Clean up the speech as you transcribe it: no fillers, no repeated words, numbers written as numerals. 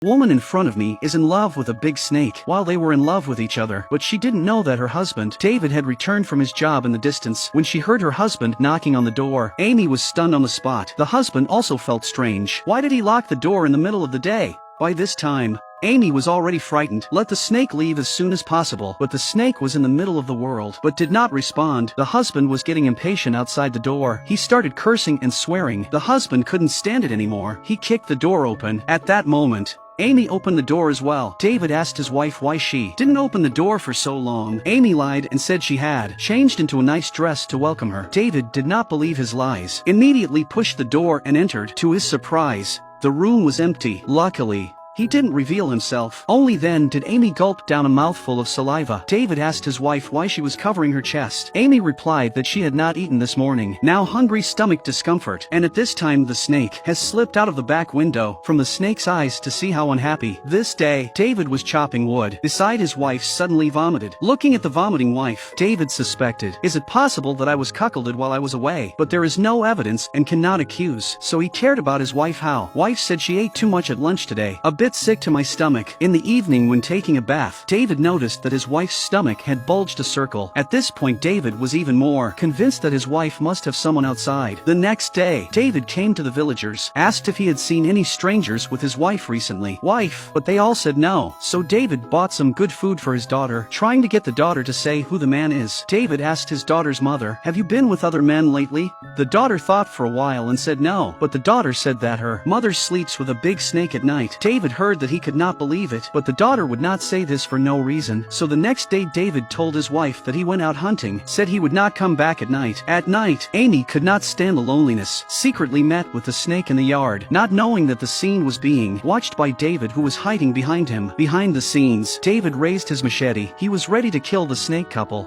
Woman in front of me is in love with a big snake. While they were in love with each other, but she didn't know that her husband, David, had returned from his job in the distance. When she heard her husband knocking on the door, Amy was stunned on the spot. The husband also felt strange. Why did he lock the door in the middle of the day? By this time, Amy was already frightened. Let the snake leave as soon as possible. But the snake was in the middle of the world, but did not respond. The husband was getting impatient outside the door. He started cursing and swearing. The husband couldn't stand it anymore. He kicked the door open. At that moment, Amy opened the door as well. David asked his wife why she didn't open the door for so long. Amy lied and said she had changed into a nice dress to welcome her. David did not believe his lies. Immediately pushed the door and entered. To his surprise, the room was empty. Luckily, he didn't reveal himself. Only then did Amy gulp down a mouthful of saliva. David asked his wife why she was covering her chest. Amy replied that she had not eaten this morning. Now hungry, stomach discomfort. And at this time the snake has slipped out of the back window from the snake's eyes to see how unhappy. This day, David was chopping wood beside his wife, suddenly vomited. Looking at the vomiting wife, David suspected, is it possible that I was cuckolded while I was away? But there is no evidence and cannot accuse. So he cared about his wife how. Wife said she ate too much at lunch today. A bit sick to my stomach. In the evening when taking a bath, David noticed that his wife's stomach had bulged a circle. At this point David was even more convinced that his wife must have someone outside. The next day, David came to the villagers, asked if he had seen any strangers with his wife recently. But they all said no. So David bought some good food for his daughter, trying to get the daughter to say who the man is. David asked his daughter's mother, "Have you been with other men lately?" The daughter thought for a while and said no, but the daughter said that her mother sleeps with a big snake at night. David heard that he could not believe it, but the daughter would not say this for no reason. So the next day David told his wife that he went out hunting, said he would not come back at night. At night, Amy could not stand the loneliness, secretly met with the snake in the yard, not knowing that the scene was being watched by David, who was hiding behind him. Behind the scenes, David raised his machete. He was ready to kill the snake couple.